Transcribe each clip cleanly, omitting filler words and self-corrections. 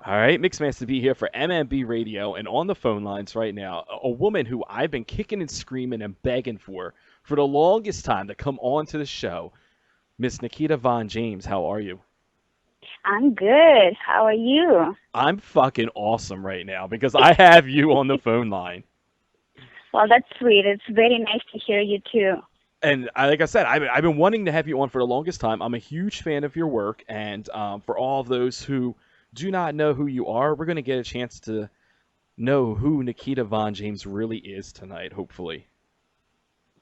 All right, Mixmaster to be here for MMB Radio, and on the phone lines right now, a woman who I've been kicking and screaming and begging for the longest time to come on to the show, Miss Nikita Von James. How are you? I'm good. How are you? I'm fucking awesome right now because I have you on the phone line. Well, that's sweet. It's very nice to hear you too. And like I said, I've been wanting to have you on for the longest time. I'm a huge fan of your work, and for all of those who do not know who you are, we're going to get a chance to know who Nikita Von James really is tonight, hopefully.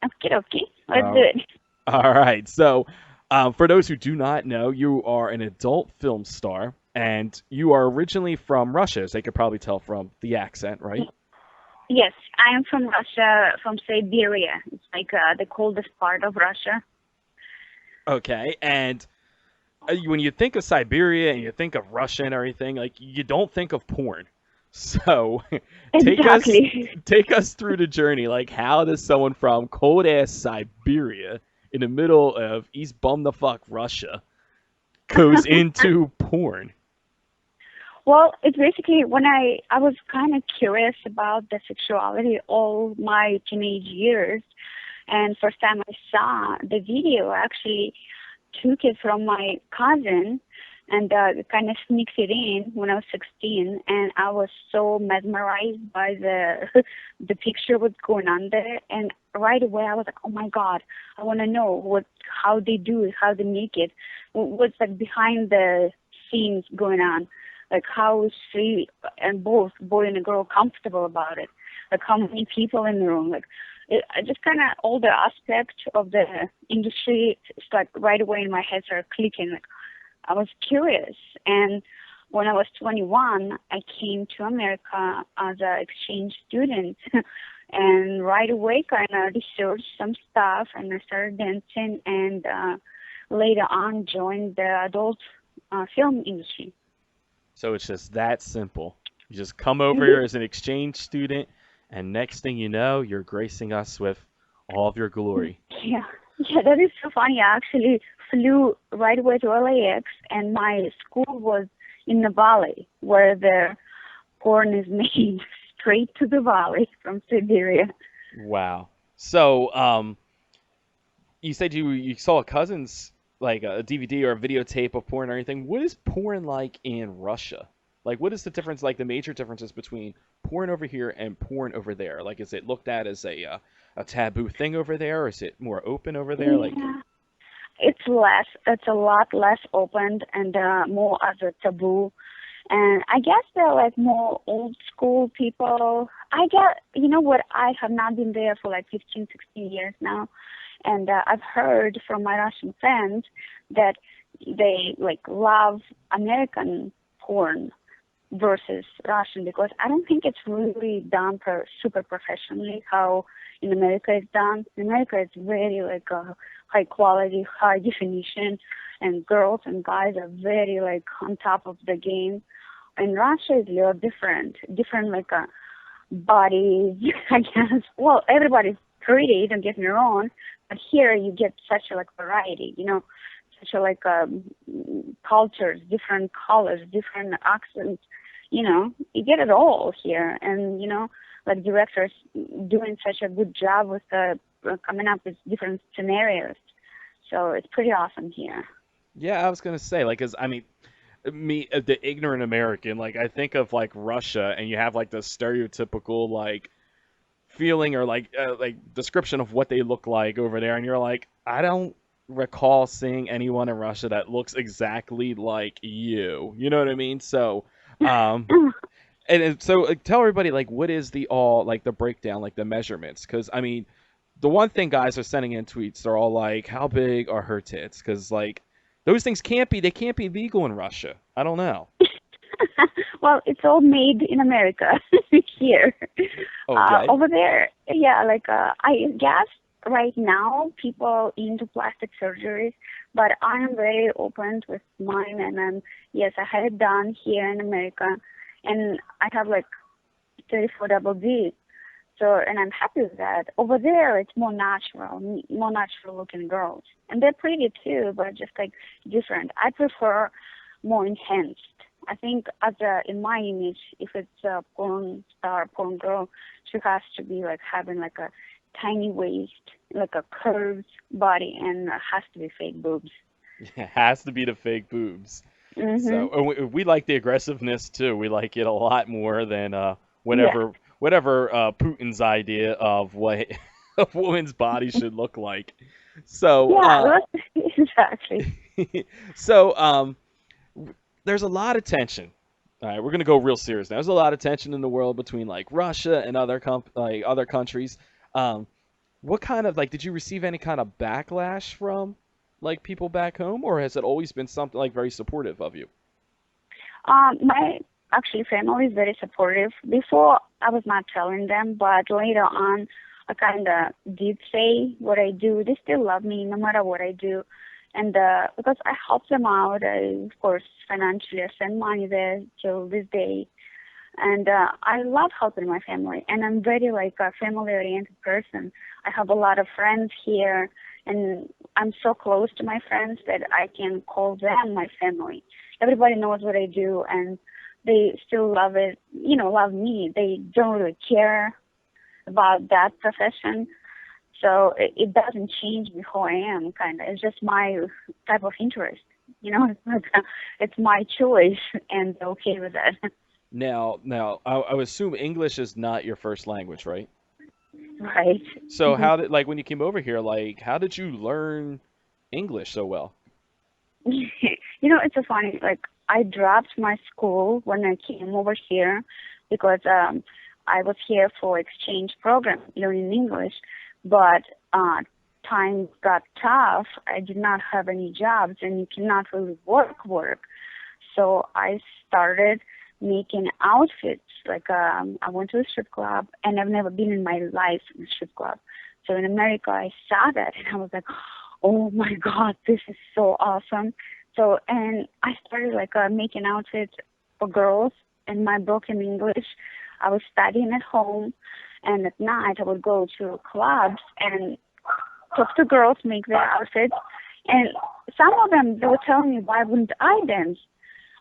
Okay, okay. Let's do Uh, it. all right. So, for those who do not know, you are an adult film star, and you are originally from Russia, as they could probably tell from the accent, right? Yes, I am from Russia, from Siberia. It's like the coldest part of Russia. Okay. And when you think of Siberia and you think of Russia and everything, like you don't think of porn. So, take us Exactly. take us through the journey. Like, how does someone from cold ass Siberia in the middle of East Bum the fuck Russia goes into porn? Well, it's basically when I was kind of curious about the sexuality all my teenage years, and first time I saw the video, I actually took it from my cousin and kind of sneaked it in when I was 16, and I was so mesmerized by the the picture what's going on there, and right away I was like, oh my god, I want to know how they do it, how they make it, what's like behind the scenes going on, like how is she and both boy and a girl comfortable about it, like how many people in the room, like just kind of all the aspects of the industry, it's like right away in my head started clicking. Like I was curious, and when I was 21, I came to America as an exchange student, and right away kind of researched some stuff, and I started dancing, and later on joined the adult film industry. So it's just that simple. You just come over here Hmm. as an exchange student, and next thing you know, you're gracing us with all of your glory. Yeah, yeah, that is so funny. I actually flew right away to LAX, and my school was in the valley where the corn is made straight to the valley from Siberia. Wow. So, you said you saw a cousin's like a DVD or a videotape of porn or anything. What is porn like in Russia? Like, what is the difference? Like the major differences between porn over here and porn over there? Like, is it looked at as a taboo thing over there, or is it more open over there? Like, Yeah, it's less. It's a lot less open and more as a taboo. And I guess they're like more old school people. I get, you know what? I have not been there for like 15, 16 years now. And I've heard from my Russian friends that they like love American porn versus Russian, because I don't think it's really done super professionally how in America it's done. In America it's very like high quality, high definition, and girls and guys are very like on top of the game. In Russia is a little different like bodies, I guess. Well, everybody's pretty, don't get me wrong, but here you get such a like variety, you know, such a like cultures, different colors, different accents, you know, you get it all here, and you know, like directors doing such a good job with coming up with different scenarios. So it's pretty awesome here. yeah, I was gonna say, like, 'cause I mean, me, the ignorant American, like, I think of like Russia, and you have like the stereotypical like feeling or like description of what they look like over there, and you're like, I don't recall seeing anyone in Russia that looks exactly like you. You know what I mean? So, um, so like, tell everybody like what is the all like the breakdown, like the measurements, because I mean, the one thing guys are sending in tweets, they're all like, how big are her tits? Because like those things can't be legal in Russia. I don't know. Well, it's all made in America here. Okay. Over there, yeah, like I guess right now people into plastic surgeries, but I am very open with mine, and yes, I had it done here in America, and I have like 34 double D. So, and I'm happy with that. Over there, it's more natural looking girls, and they're pretty too, but just like different. I prefer more enhanced. I think as a in my image, if it's a porn star, porn girl, she has to be like having like a tiny waist, like a curved body, and has to be fake boobs. It has to be the fake boobs. Mhm. So and we like the aggressiveness too. We like it a lot more than Yeah. whatever Putin's idea of what a woman's body should look like. So Yeah. Exactly. so there's a lot of tension. All right, we're gonna go real serious now. There's a lot of tension in the world between like Russia and other countries. Um, what kind of like did you receive any kind of backlash from like people back home, or has it always been something like very supportive of you? My actually family is very supportive. Before I was not telling them, but later on, I kind of did say what I do. They still love me no matter what I do, and because I help them out, of course, financially, I send money there till this day. And I love helping my family, and I'm very like a family-oriented person. I have a lot of friends here, and I'm so close to my friends that I can call them my family. Everybody knows what I do, and they still love it. Love me. They don't really care about that profession, so it doesn't change me who I am. Kind of, it's just my type of interest. It's like it's my choice, and they're okay with that. Now, I would assume English is not your first language, right? Right. So how did like when you came over here, like how did you learn English so well? It's a funny, like, I dropped my school when I came over here because I was here for exchange program learning English, but times got tough. I did not have any jobs, and you cannot really work. So I started making outfits. Like I went to a strip club, and I've never been in my life in a strip club. So in America, I saw that, and I was like, "Oh my God, this is so awesome!" So and I started like making outfits for girls in my broken English. I was studying at home, and at night I would go to clubs and talk to girls, make their outfits, and some of them they were telling me why wouldn't I dance?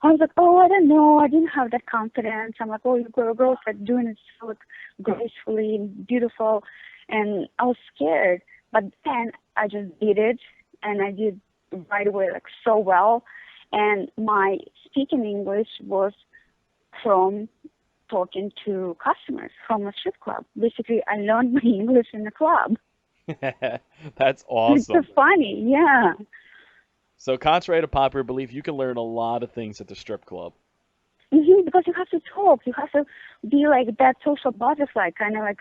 I was like, oh, I don't know. I didn't have that confidence. I'm like, oh, you girls are doing it so like, gracefully and beautiful. And I was scared. But then I just did it, and I did right away, like so well. And my speaking English was from talking to customers from a strip club. Basically, I learned my English in the club. That's It's so awesome. funny, yeah. So contrary to popular belief, you can learn a lot of things at the strip club. Because you have to talk. You have to be like that social butterfly, kind of like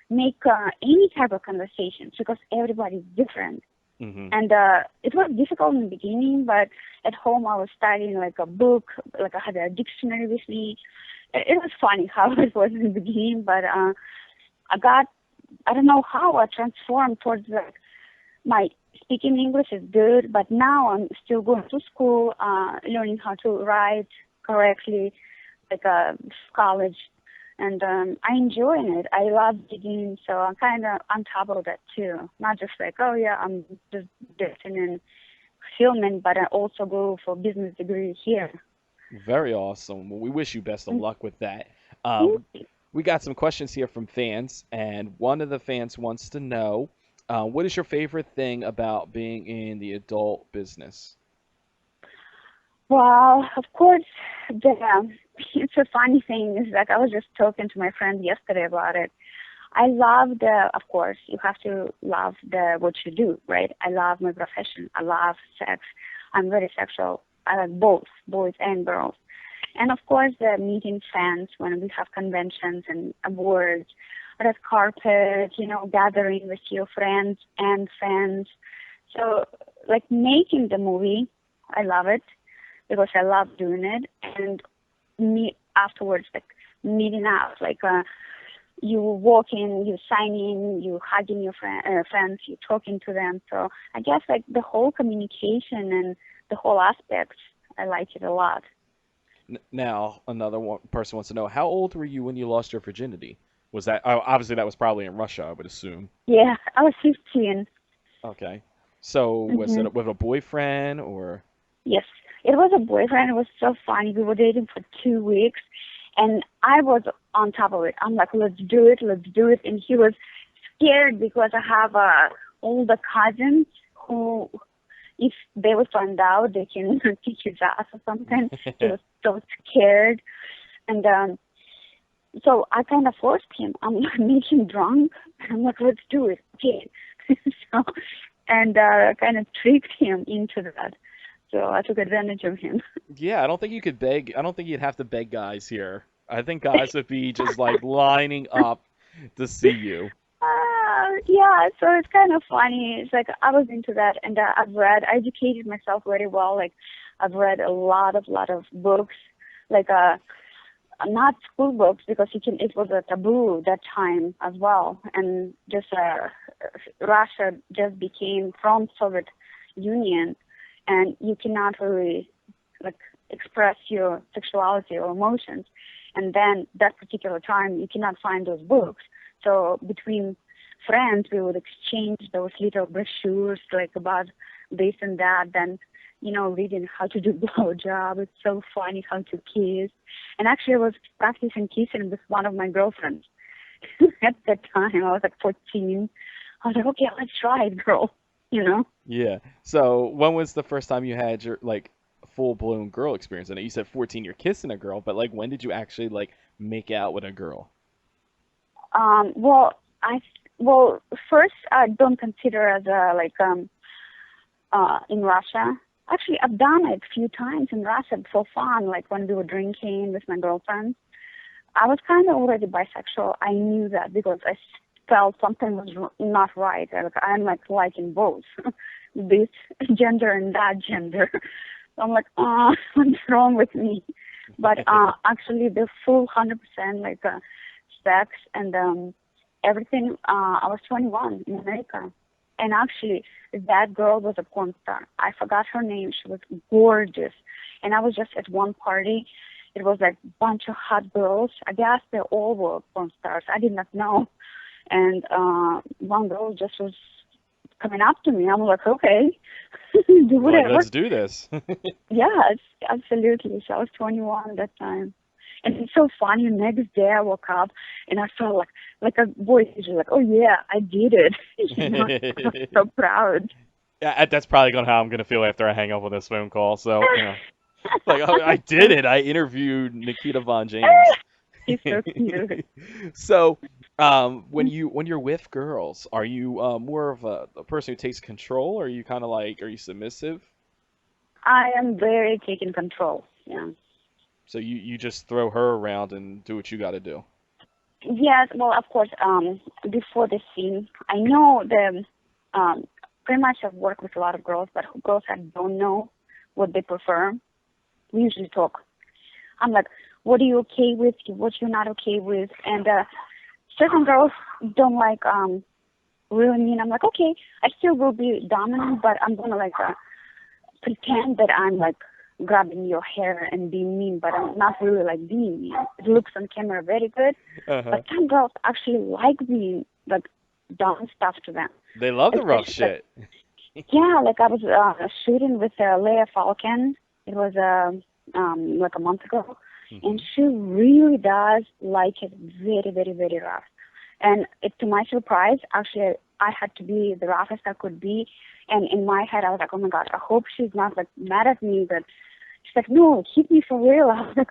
make any type of conversations because everybody's different. Hmm. And it was difficult in the beginning, but at home I was studying like a book, like I had a dictionary with me. It was funny how it was in the beginning, but I got, I don't know how I transformed towards like my speaking English is good, but now I'm still going to school, learning how to write correctly, like college, and I enjoying it. I love reading, so I'm kind of on top of that too. Not just like, oh yeah, I'm just dancing and filming, but I also go for business degree here. Very awesome. Well, we wish you best of luck with that. Mhm. We got some questions here from fans, and one of the fans wants to know, what is your favorite thing about being in the adult business? Well, of course, the it's a funny thing is like I was just talking to my friend yesterday about it. I love of course, you have to love what you do, right? I love my profession. I love sex. I'm very sexual. I like both, boys and girls. And of course, the meeting fans when we have conventions and awards, red carpet, gathering with your friends and fans. So, like making the movie, I love it because I love doing it. And meet afterwards, like meeting out, like you walking, you signing, you hugging your friends, you talking to them. So I guess like the whole communication and the whole aspect, I like it a lot. Now, person wants to know, how old were you when you lost your virginity? Was that obviously that was probably in Russia, I would assume. Yeah, I was 15. Okay. So was Hmm. it with a boyfriend or? Yes. It was a boyfriend. It was so funny. We were dating for 2 weeks, and I was on top of it. I'm like, let's do it, let's do it. And he was scared because I have older cousins who, if they would find out, they can kick his ass or something. He was so scared, and so I kind of forced him. I'm like, make him drunk. I'm like, let's do it, okay. So, and kind of tricked him into that. So I took advantage of him. Yeah, I don't think you could beg. I don't think you'd have to beg guys here. I think guys would be just like lining up to see you. Yeah, so it's kind of funny. It's like I was into that, and I educated myself very well. Like I've read a lot of books, like not school books because it was a taboo that time as well, and just Russia just became from Soviet Union, and you cannot really like express your sexuality or emotions, and then that particular time you cannot find those books. So between friends, we would exchange those little brochures like about this and that. Then, reading how to do blowjob. It's so funny how to kiss. And actually, I was practicing kissing with one of my girlfriends at that time. I was like 14. I was like, okay, let's try it, girl. You know? Yeah. So when was the first time you had your like full blown girl experience? I know you said 14, you're kissing a girl, but like when did you actually like make out with a girl? Well, first I don't consider as a in Russia. Actually, I've done it a few times in Russia for fun, like when we were drinking with my girlfriends. I was kind of already bisexual. I knew that because I felt something was not right. I'm like liking both this gender and that gender. So I'm like, what's wrong with me? But actually, the full 100% sex and everything. I was 21 in America, and actually, that girl was a porn star. I forgot her name. She was gorgeous, and I was just at one party. It was like a bunch of hot girls. I guess they all were porn stars. I did not know. And one girl just was coming up to me. I'm like, okay, do You're like, whatever. let's do this. Yes, absolutely. So I was 21 at that time. And it's so funny. The next day I woke up and I felt like a voice is like, oh yeah, I did it. I was so proud. Yeah, that's probably gonna how I'm gonna feel after I hang up with this phone call. So, like, oh, I did it. I interviewed Nikita Von James. He's so cute. So, when you're with girls, are you more of a person who takes control, or are you kind of like, are you submissive? I am very taking control. Yeah. So you just throw her around and do what you got to do. Yes, well, of course, before the scene, I know pretty much I've worked with a lot of girls, but girls that don't know what they prefer, we usually talk. I'm like, what are you okay with? What you're not okay with? And certain girls don't like really mean. I'm like, okay, I still will be dominant, but I'm gonna pretend that I'm like grabbing your hair and being mean, but I'm not really like being mean. It looks on camera very good, Uh-huh. but some girls actually like being like done stuff to them. They love the rough Especially shit. yeah, like I was shooting with Leia Falcon. It was like a month ago, Hmm. and she really does like it very, very, very rough. And to my surprise, actually, I had to be the roughest I could be. And in my head, I was like, oh my God, I hope she's not like mad at me. But she's like, no, hit me for real. I was like,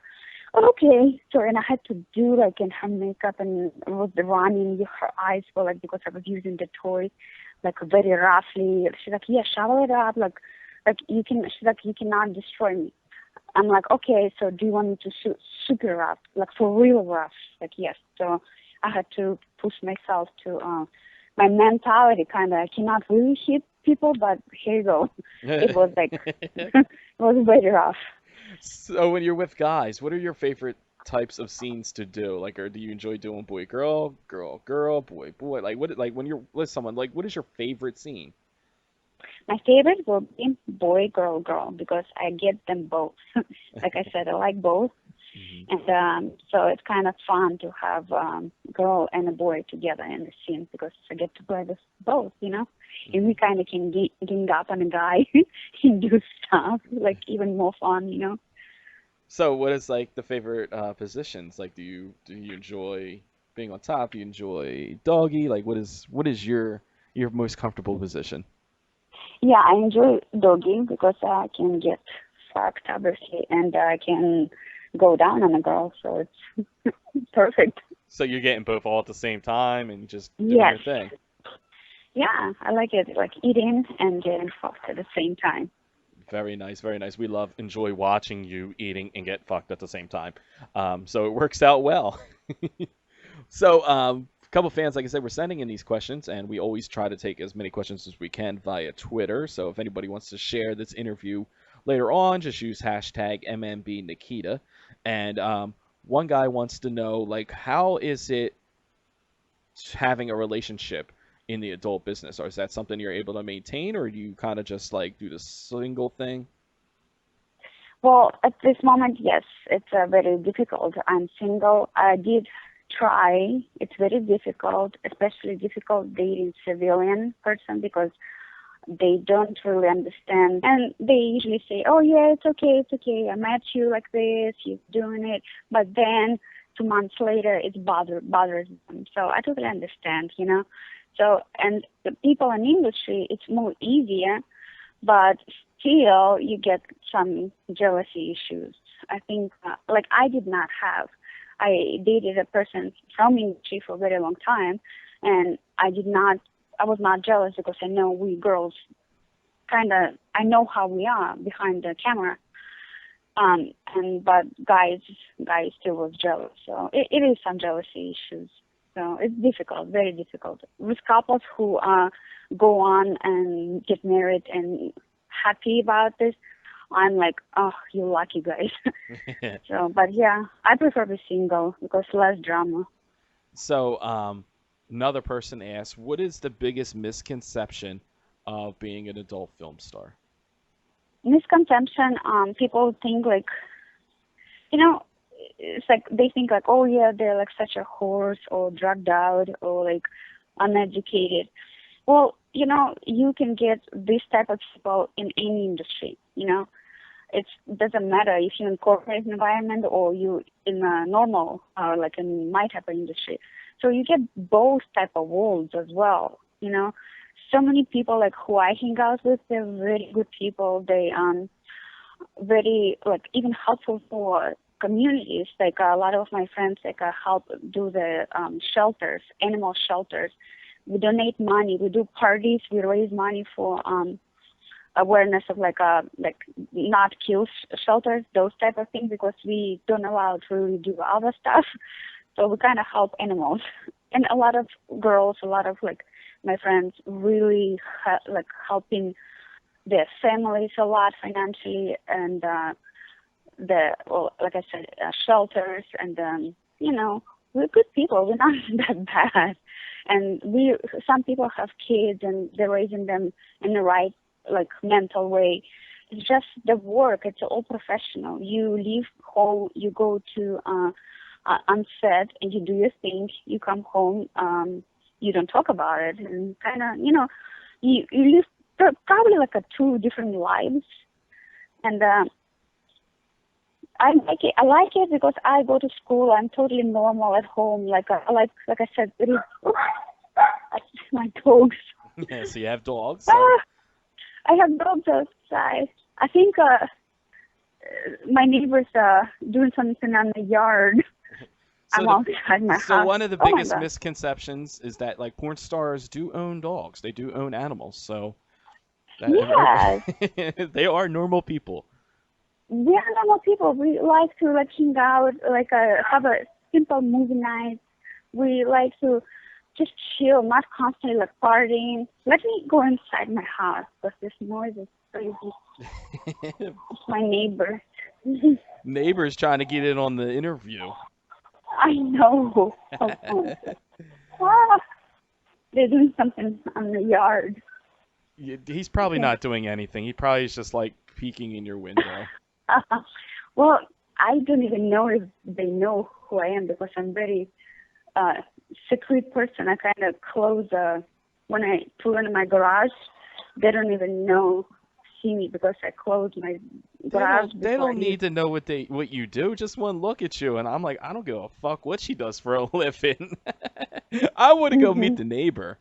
okay. So, and I had to do like in her makeup and it was the running, her eyes were like, because I was using the toy, like very roughly. She's like, yeah, shower it up. Like she's like, you cannot destroy me. I'm like, okay, so do you want me to shoot super rough, like for real rough? Like, yes. So I had to push myself to my mentality kind of. I cannot really hit people, but here you go. It was like, it was very rough. So when you're with guys, what are your favorite types of scenes to do? Like, or do you enjoy doing boy girl, girl girl, boy boy? Like what? Like when you're with someone, like what is your favorite scene? My favorite will be boy, girl, girl, because I get them both. Like I said, I like both. And so it's kind of fun to have girl and a boy together in the scene because I get to play with both, and we kind of can gang up on a guy and do stuff like even more fun. So, what is like the favorite positions? Like, do you enjoy being on top? Do you enjoy doggy? Like, what is your most comfortable position? Yeah, I enjoy dogging because I can get fucked obviously, and I can go down on a girl, so it's perfect. So you're getting both all at the same time and just doing Yes. your thing. Yeah, I like it, like eating and getting fucked at the same time. Very nice, very nice. We enjoy watching you eating and get fucked at the same time. So it works out well. So, a couple fans, like I said, were sending in these questions, and we always try to take as many questions as we can via Twitter. So if anybody wants to share this interview later on, just use hashtag MMBNikita. And one guy wants to know, like, how is it having a relationship in the adult business? Or is that something you're able to maintain, or do you kind of just like do the single thing? Well, at this moment, yes, it's very difficult. I'm single. I did try. It's very difficult, especially difficult dating civilian person because they don't really understand. And they usually say, oh, yeah, it's okay. I met you like this, you're doing it. But then 2 months later, it bothers them. So I totally understand. So, and the people in industry, it's more easier, but still you get some jealousy issues. I think, like I did not have. I dated a person from industry for a very long time, and I was not jealous because I know we girls I know how we are behind the camera. But guys still was jealous. So it is some jealousy issues. So it's difficult, very difficult. With couples who go on and get married and happy about this, I'm like, oh, you lucky guys. So, but yeah, I prefer to be single because less drama. So, another person asked, what is the biggest misconception of being an adult film star? Misconception, people think like, you know, it's like they think like, oh yeah, they're like such a horse or drugged out or like uneducated. Well, you can get this type of people in any industry. It doesn't matter if you're in corporate environment or you in a normal, like in my type of industry. So you get both type of worlds as well. So many people like who I hang out with, they're very good people. They very like even helpful for communities. Like a lot of my friends like help do the shelters, animal shelters. We donate money. We do parties. We raise money for awareness of like not kill shelters, those type of things, because we don't allow to really do other stuff. So we kind of help animals, and a lot of girls, a lot of like my friends really like helping their families a lot financially, and like I said, shelters, and we're good people. We're not that bad, and some people have kids and they're raising them in the right like mental way. It's just the work. It's all professional. You leave home, you go to on set, and you do your thing. You come home, you don't talk about it, and kind of you live probably like a two different lives, and I like it. I like it because I go to school. I'm totally normal at home. Like I said, it is my dogs. Yeah, so you have dogs. So. Ah, I have dogs outside. I think my neighbors are doing something on the yard. So I'm outside my so house. one of the Oh my biggest god. misconceptions is that like porn stars do own dogs. They do own animals. So that Yes. they are normal people. We are normal people. We like to like hang out, like have a simple movie night. We like to just chill, not constantly like partying. Let me go inside my house because this noise is crazy. It's my neighbor. Neighbors trying to get in on the interview. I know. Ah, they're doing something on the yard. He's probably Okay. not doing anything. He probably is just like peeking in your window. Well, I don't even know if they know who I am because I'm very secret person. I kind of close when I pull into my garage. They don't even see me because I close my garage. They don't need to know what you do. Just one look at you, and I'm like, I don't give a fuck what she does for a living. I want to go meet the neighbor.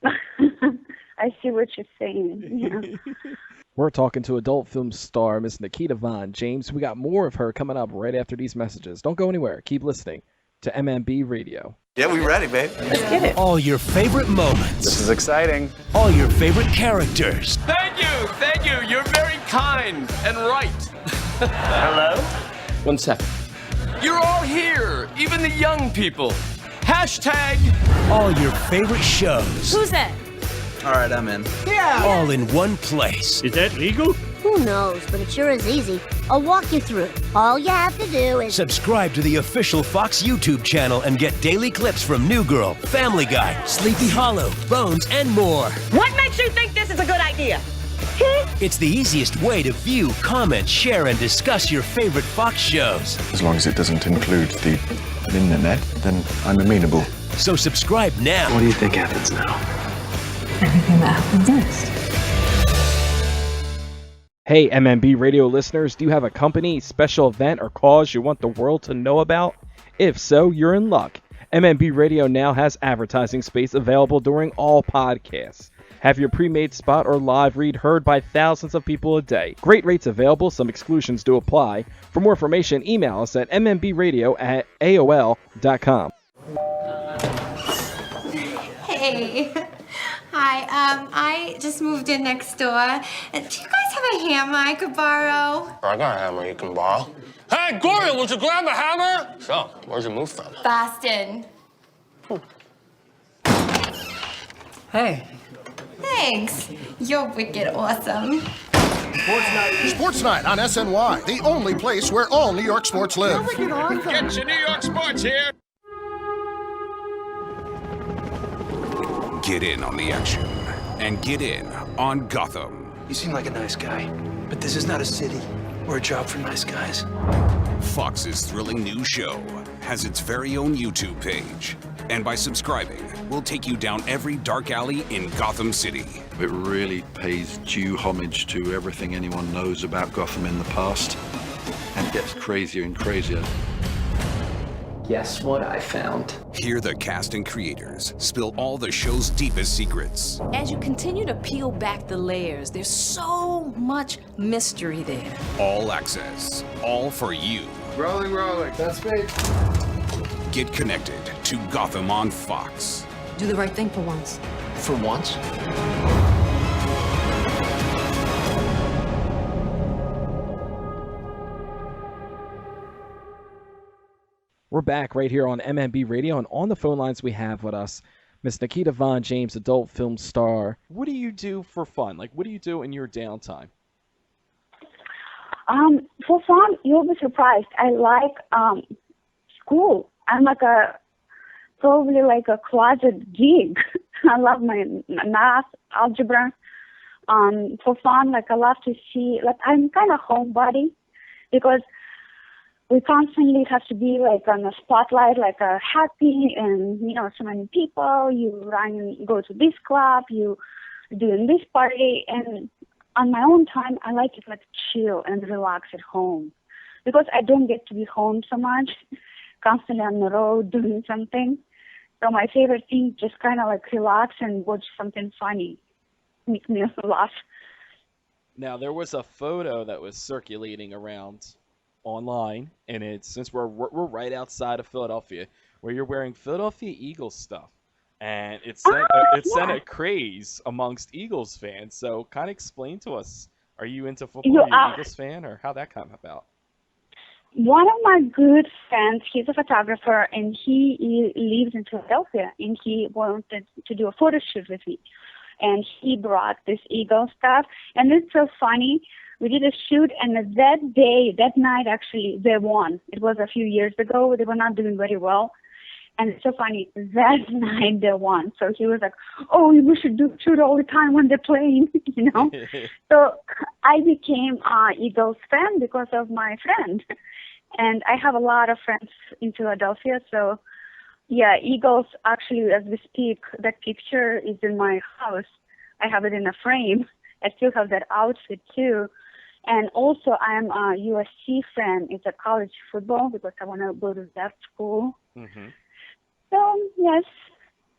I see what you're saying. Yeah. We're talking to adult film star Miss Nikita Von James. We got more of her coming up right after these messages. Don't go anywhere. Keep listening to MMB Radio. Yeah, we ready, babe. Let's get it. All your favorite moments. This is exciting. All your favorite characters. Thank you, thank you. You're very kind and right. Hello? 1 second. You're all here, even the young people. Hashtag. All your favorite shows. Who's that? All right, I'm in. All in one place. Is that legal? Who knows, but it sure is easy. I'll walk you through it. All you have to do is... Subscribe to the official Fox YouTube channel and get daily clips from New Girl, Family Guy, Sleepy Hollow, Bones, and more. What makes you think this is a good idea? It's the easiest way to view, comment, share, and discuss your favorite Fox shows. As long as it doesn't include the internet, then I'm amenable. So subscribe now. What do you think happens now? Everything that happens next. Hey, MMB Radio listeners, do you have a company, special event, or cause you want the world to know about? If so, you're in luck. MMB Radio now has advertising space available during all podcasts. Have your pre-made spot or live read heard by thousands of people a day. Great rates available, some exclusions do apply. For more information, email us at mmbradio@aol.com. Hey. Hi, I just moved in next door. Do you guys have a hammer I could borrow? I got a hammer you can borrow. Hey, Gloria, would you grab a hammer? So, where'd you move from? Boston. Hey. Thanks. You're wicked awesome. Sports Night on SNY, the only place where all New York sports live. Get your New York sports here. Get in on the action and get in on Gotham. You seem like a nice guy, but this is not a city or a job for nice guys. Fox's thrilling new show has its very own YouTube page. And by subscribing, we'll take you down every dark alley in Gotham City. It really pays due homage to everything anyone knows about Gotham in the past, and gets crazier and crazier. Guess what I found? Hear the cast and creators spill all the show's deepest secrets. As you continue to peel back the layers, there's so much mystery there. All access, all for you. Rolling. That's me. Get connected to Gotham on Fox. Do the right thing for once. For once? We're back right here on MMB Radio, and on the phone lines we have with us Miss Nikita Von James, adult film star. What do you do for fun? Like, what do you do in your downtime? For fun, you'll be surprised. I like school. I'm like probably like a closet geek. I love my math, algebra. For fun, like I love to see, like I'm kind of homebody because we constantly have to be like on the spotlight, like happy and, so many people. You run and go to this club, you doing this party. And on my own time, I like to like chill and relax at home because I don't get to be home so much, constantly on the road doing something. So my favorite thing, just kind of like relax and watch something funny, make me laugh. Now, there was a photo that was circulating around online, and it's since we're right outside of Philadelphia, where you're wearing Philadelphia Eagles stuff, and it's sent a craze amongst Eagles fans. So, kind of explain to us: are you into football? Are you an Eagles fan, or how that came about? One of my good friends, he's a photographer, and he lives in Philadelphia, and he wanted to do a photo shoot with me, and he brought this Eagle stuff, and it's so funny. We did a shoot, and that night, actually, they won. It was a few years ago. They were not doing very well. And it's so funny. That night, they won. So he was like, oh, we should shoot all the time when they're playing, So I became Eagles fan because of my friend. And I have a lot of friends in Philadelphia, so yeah, Eagles, actually, as we speak, that picture is in my house. I have it in a frame. I still have that outfit, too. And also, I'm a USC fan. It's a college football because I want to go to that school. Mm-hmm. So, yes.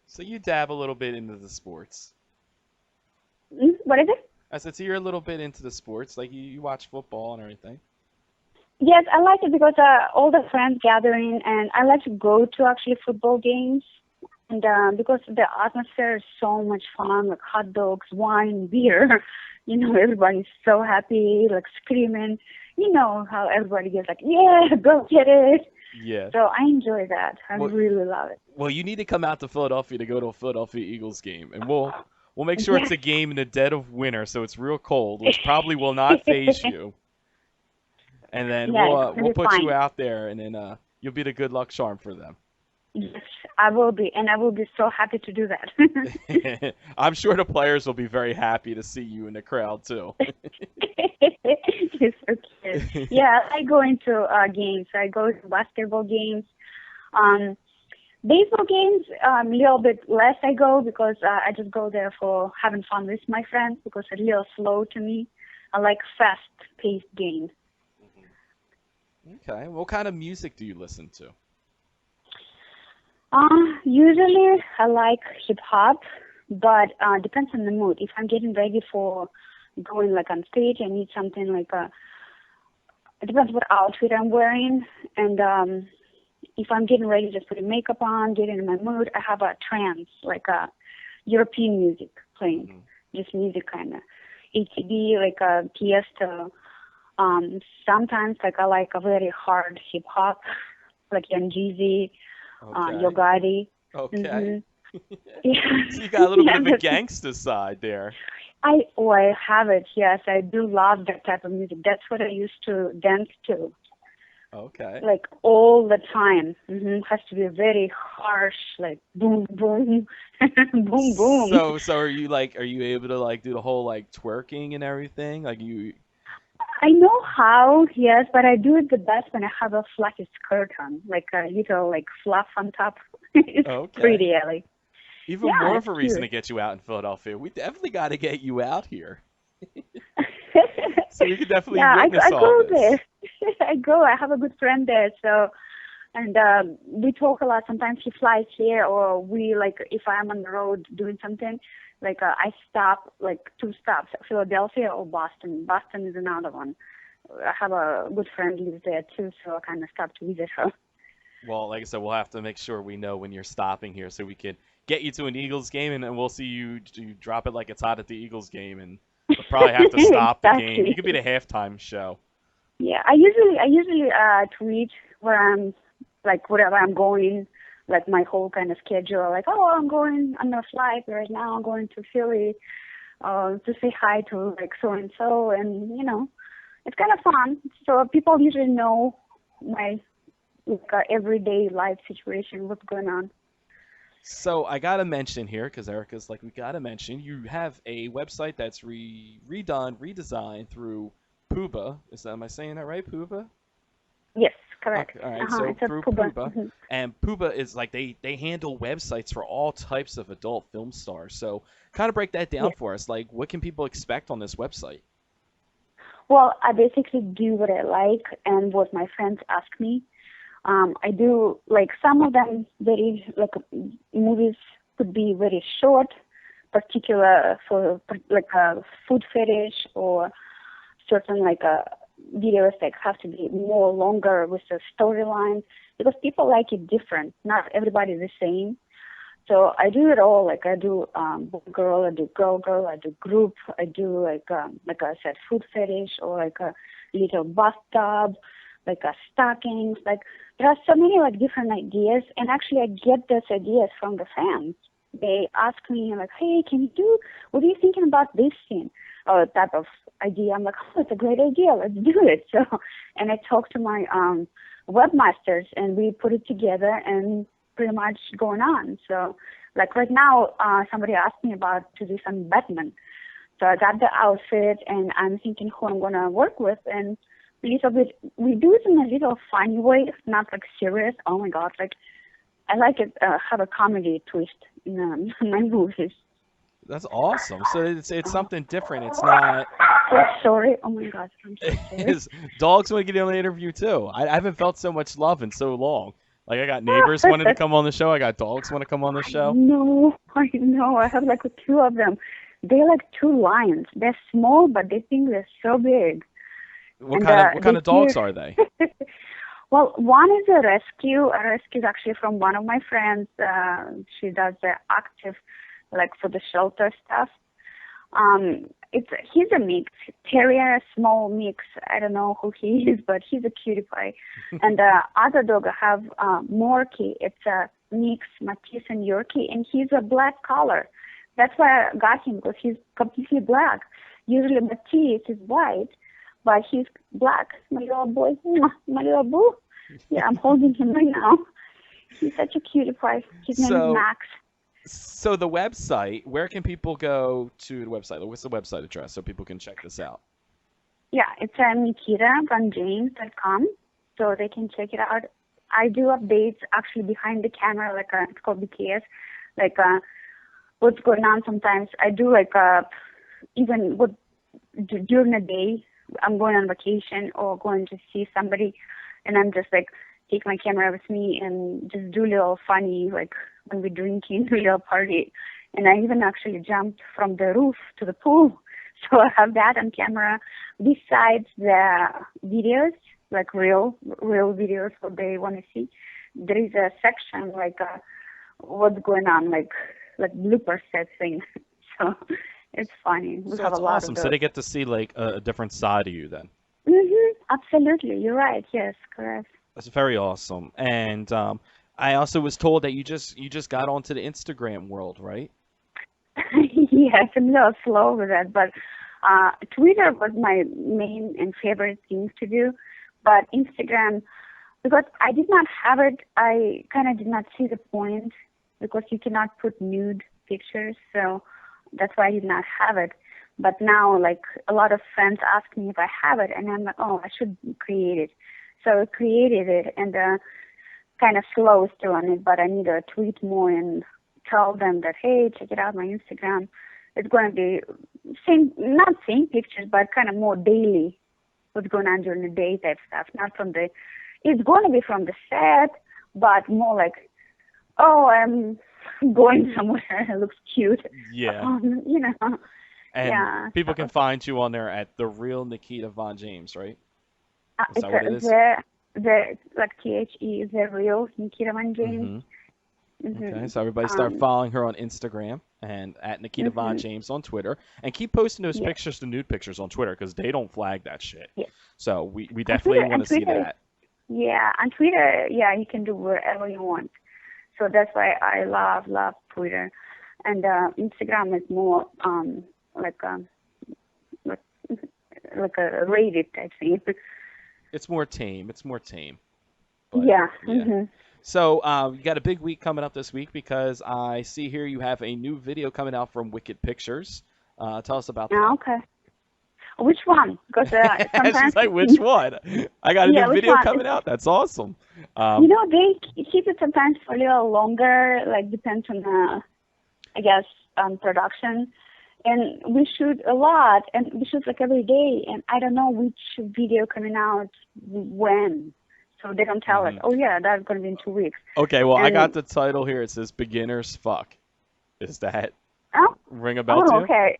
So you dab a little bit into the sports. What is it? I said, so you're a little bit into the sports. Like, you watch football and everything. Yes, I like it because all the friends gathering, and I like to go to actually football games. And because the atmosphere is so much fun, like hot dogs, wine, beer. You know, everybody's so happy, like screaming. You know how everybody gets like, yeah, go get it. Yeah. So I enjoy that. I really love it. Well, you need to come out to Philadelphia to go to a Philadelphia Eagles game, and we'll make sure it's a game in the dead of winter, so it's real cold, which probably will not faze you. And then we'll put you out there, and then you'll be the good luck charm for them. Yes, I will be, and I will be so happy to do that. I'm sure the players will be very happy to see you in the crowd too. It's okay. Yeah, I go into games. I go to basketball games. Baseball games, a little bit less I go because I just go there for having fun with my friends because it's a little slow to me. I like fast-paced games. Okay. What kind of music do you listen to? Usually I like hip hop, but depends on the mood. If I'm getting ready for going like on stage, I need something like it depends what outfit I'm wearing, and if I'm getting ready, just putting makeup on, getting in my mood, I have a trance, like a European music playing, just music kind of, ATB, like a Tiesto. Sometimes like I like a very hard hip hop, like Young Jeezy. Yo Gotti. Okay. Mm-hmm. Yeah. So you got a little bit of a gangster side there. I have it, yes. I do love that type of music. That's what I used to dance to. Okay. Like all the time. Has to be very harsh, like boom, boom, boom, boom. So are you able to like do the whole like twerking and everything? Like you? I know how, yes, but I do it the best when I have a fluffy skirt on, like a little like fluff on top. It's pretty, Ellie. Even more of a reason to get you out in Philadelphia. We definitely got to get you out here. So we could definitely witness I all go this. there. I go. I have a good friend there, so and we talk a lot. Sometimes he flies here, or we like if I'm on the road doing something. Like I stop like 2 stops, Philadelphia or Boston. Boston is another one. I have a good friend who lives there too, so I kind of stop to visit her. Well, like I said, we'll have to make sure we know when you're stopping here so we can get you to an Eagles game, and then we'll see you drop it like it's hot at the Eagles game, and we'll probably have to stop the game. You could be the halftime show. Yeah, I usually tweet where I'm like wherever I'm going. Like my whole kind of schedule, like, oh, I'm going on a flight right now. I'm going to Philly to say hi to like so and so, and you know, it's kind of fun. So people usually know my everyday life situation, what's going on. So I gotta mention here, because Erica's like, we gotta mention, you have a website that's redesigned through Puba. Am I saying that right, Puba? Yes. Correct. Okay, all right, so through Puba. And Puba is like they handle websites for all types of adult film stars. So kind of break that down for us. Like, what can people expect on this website? Well, I basically do what I like and what my friends ask me. I do like some of them very like movies could be very short, particular for like a food fetish or certain like a videos that have to be more longer with the storyline because people like it different. Not everybody is the same. So I do it all. Like I do boy girl, I do girl, I do group, I do like I said, food fetish or like a little bathtub, like a stockings. Like there are so many like different ideas, and actually I get those ideas from the fans. They ask me like, hey, what are you thinking about this scene? Or type of idea. I'm like, oh, it's a great idea. Let's do it. So, and I talked to my webmasters, and we put it together and pretty much going on. So, like right now, somebody asked me to do some Batman. So I got the outfit, and I'm thinking who I'm gonna work with, and little bit. We do it in a little funny way, not like serious. Oh my God, like I like it. Have a comedy twist in my movies. That's awesome. So it's something different. It's not. Oh, sorry. Oh my God, I'm so sorry. Dogs want to get on the interview too. I haven't felt so much love in so long. Like I got neighbors wanting to come on the show. I got dogs want to come on the show. No, I know. I have like two of them. They're like two lions. They're small, but they think they're so big. What kind of dogs are they? Well, one is a rescue. A rescue is actually from one of my friends. She does the active, like for the shelter stuff. He's a mix, terrier, small mix. I don't know who he is, but he's a cutie pie. And the other dog I have, Morky. It's a mix, Matisse and Yorkie, and he's a black color. That's why I got him, because he's completely black. Usually Matisse is white, but he's black. My little boy, my little boo. Yeah, I'm holding him right now. He's such a cutie pie. His name is Max. So the website, where can people go to the website? What's the website address so people can check this out? Yeah, it's NikitaVonJames.com, so they can check it out. I do updates actually behind the camera, like it's called BKS, like what's going on sometimes. I do like even during the day, I'm going on vacation or going to see somebody, and I'm just like take my camera with me and just do a little funny, like when we're drinking, a little party. And I even actually jumped from the roof to the pool. So I have that on camera. Besides the videos, like real videos, what they want to see, there is a section like what's going on, like blooper set thing. So it's funny. We have a lot awesome. of those. So they get to see like a different side of you then. Absolutely. You're right. Yes, correct. That's very awesome. And I also was told that you just got onto the Instagram world, right? Yes, I'm a little slow with that, but Twitter was my main and favorite thing to do. But Instagram, because I did not have it, I kind of did not see the point, because you cannot put nude pictures, so that's why I did not have it. But now, like, a lot of friends ask me if I have it, and I'm like, oh, I should create it. So I created it, and kind of slow still on it, but I need to tweet more and tell them that, hey, check it out, my Instagram. It's going to be not same pictures, but kind of more daily, what's going on during the day type stuff. Not from the, it's going to be from the set, but more like, oh, I'm going somewhere. It looks cute. Yeah. You know. And yeah. people can find you on there at The Real Nikita Von James, right? Is that what it is? The like THE, The Real Nikita Von James. Okay, so everybody start following her on Instagram and at Nikita Von James on Twitter, and keep posting those pictures, the nude pictures on Twitter, because they don't flag that shit. Yes. So we definitely want to see that. Yeah, on Twitter, yeah, you can do whatever you want. So that's why I love Twitter, and Instagram is more like a rated type thing. It's more tame. But, yeah. So you got a big week coming up this week, because I see here you have a new video coming out from Wicked Pictures. Tell us about that. Okay. Which one? Because sometimes she's like, which one? I got a new video coming out. That's awesome. You know, they keep it sometimes for a little longer. Like depends on I guess production. And we shoot a lot, and we shoot like every day. And I don't know which video coming out when. So they don't tell us, oh yeah, that's going to be in 2 weeks. Okay, well, I got the title here. It says Beginner's Fuck. Is that ring a bell to you? Okay.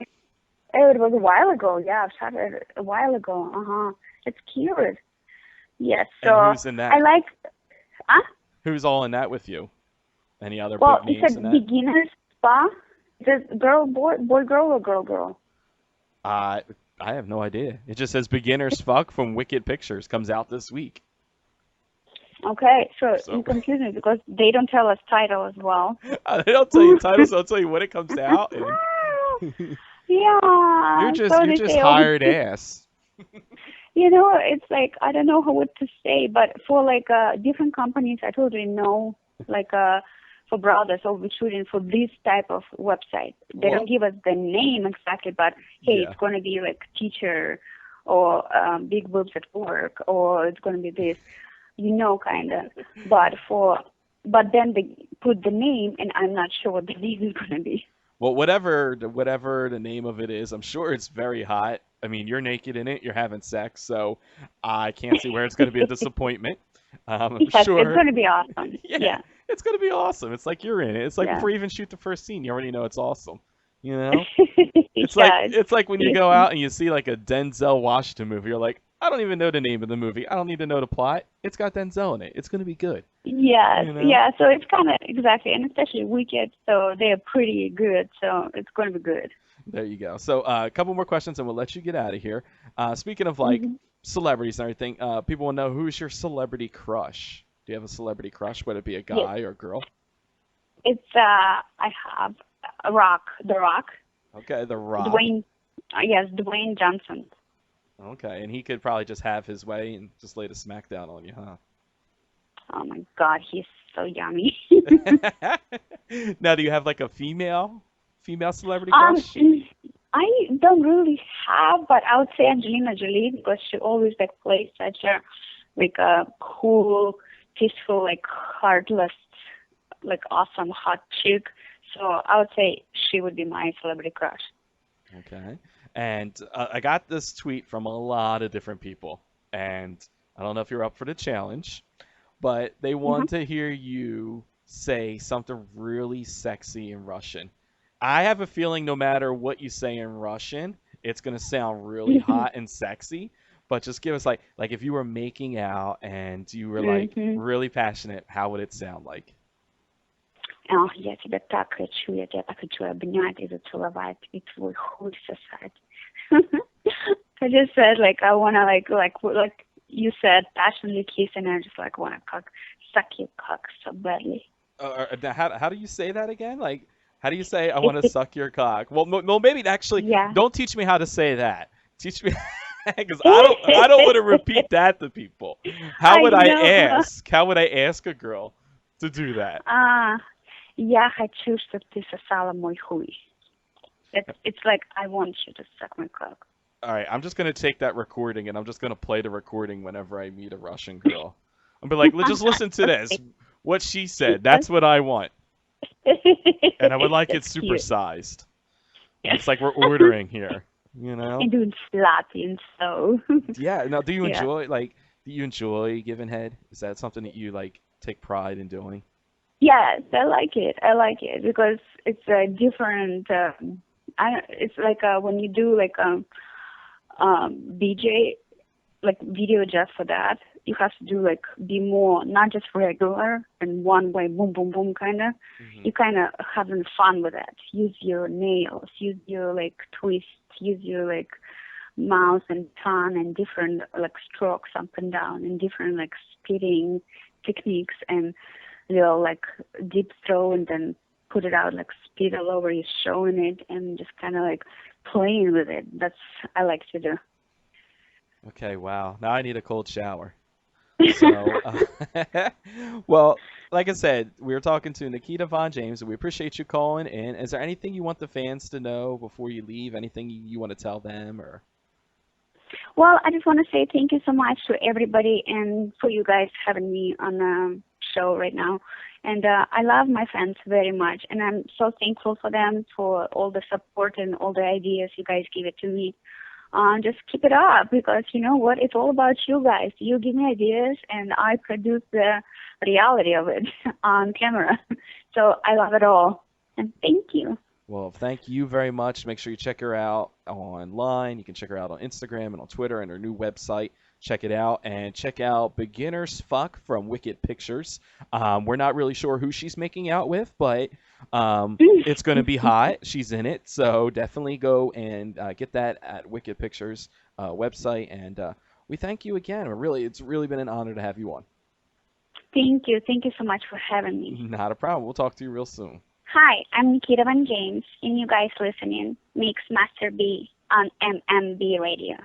It was a while ago. Yeah, I've shot it a while ago. It's cute. Yes. So and who's in that? I like. Who's all in that with you? Any other big names it's in a that? beginner's spa. Is it girl, boy, girl, or girl, girl? I have no idea. It just says Beginner's Fuck from Wicked Pictures. Comes out this week. Okay, so you confuse me because they don't tell us title as well. They don't tell you titles. They'll tell you when it comes out. Yeah. You're just hired ass. You know, it's like I don't know what to say, but for like different companies, I totally know. Like for brothers, or we're shooting for this type of website. They don't give us the name exactly, but hey, it's going to be like teacher or big boobs at work, or it's going to be this, kind of. But then they put the name, and I'm not sure what the name is going to be. Well, whatever the name of it is, I'm sure it's very hot. I mean, you're naked in it, you're having sex, so I can't see where it's going to be a disappointment. I'm Yes, sure it's going to be awesome. yeah, it's going to be awesome. It's like you're in it. It's like Yeah. before you even shoot the first scene, you already know it's awesome. You know? It's Yeah. it's like when you go out and you see like a Denzel Washington movie, you're like, I don't even know the name of the movie. I don't need to know the plot. It's got Denzel in it. It's going to be good. Yes, You know? yeah, so it's kind of, exactly, and especially Wicked, so they're pretty good, so it's going to be good. There you go. So a couple more questions and we'll let you get out of here. Speaking of like celebrities and everything, people want to know, who's your celebrity crush? Do you have a celebrity crush, whether it be a guy or girl? It's, I have The Rock. Okay, The Rock. Dwayne Johnson. Okay, and he could probably just have his way and just lay the smackdown on you, huh? Oh my God, he's so yummy. Now, do you have like a female celebrity crush? I don't really have, but I would say Angelina Jolie, because she always like plays such a cool, peaceful, like heartless, like awesome hot chick. So I would say she would be my celebrity crush. Okay. And I got this tweet from a lot of different people, and I don't know if you're up for the challenge, but they want to hear you say something really sexy in Russian. I have a feeling no matter what you say in Russian, it's going to sound really hot and sexy, but just give us like if you were making out and you were like really passionate, how would it sound like? Я тебя так хочу, я тебя так хочу обнять и зацеловать, и твой хуй сосать. I just said I wanna like you said, passionately kiss, and I just wanna suck your cock so badly. How do you say that again? Like, how do you say I want to suck your cock? Well, maybe actually, don't teach me how to say that. Teach me, because I don't want to repeat that to people. How would I ask? How would I ask a girl to do that? Я хочу, чтобы ты сосала мой хуй. It's like I want you to suck my cock. All right, I'm just gonna take that recording and I'm just gonna play the recording whenever I meet a Russian girl. I'll be like, just listen to this. What she said. That's what I want. And I would like it supersized. It's like we're ordering here, you know? And doing Latin, so. Yeah. Now, do you enjoy giving head? Is that something that you take pride in doing? Yes, I like it because it's a different. It's like when you do BJ, video just for that. You have to do be more, not just regular and one way, boom, boom, boom, kind of. You kind of having fun with that. Use your nails, use your twist, use your mouth and tongue and different strokes up and down and different spitting techniques and deep throw and then put it out spit all over you, showing it and just kind of playing with it. That's I like to do. Okay, wow. Now I need a cold shower. So, well, like I said, we were talking to Nikita Von James, and we appreciate you calling in. Is there anything you want the fans to know before you leave? Anything you want to tell them, or? Well, I just want to say thank you so much to everybody and for you guys having me on the show right now. And I love my fans very much, and I'm so thankful for them, for all the support and all the ideas you guys give it to me. Just keep it up, because you know what? It's all about you guys. You give me ideas, and I produce the reality of it on camera. So I love it all. And thank you. Well, thank you very much. Make sure you check her out online. You can check her out on Instagram and on Twitter and her new website. Check it out, and check out Beginner's Fuck from Wicked Pictures. We're not really sure who she's making out with, but it's going to be hot. She's in it, so definitely go and get that at Wicked Pictures website. And we thank you again. It's really been an honor to have you on. Thank you. Thank you so much for having me. Not a problem. We'll talk to you real soon. Hi, I'm Nikita Von James, and you guys listening Mix Master B on MMB Radio.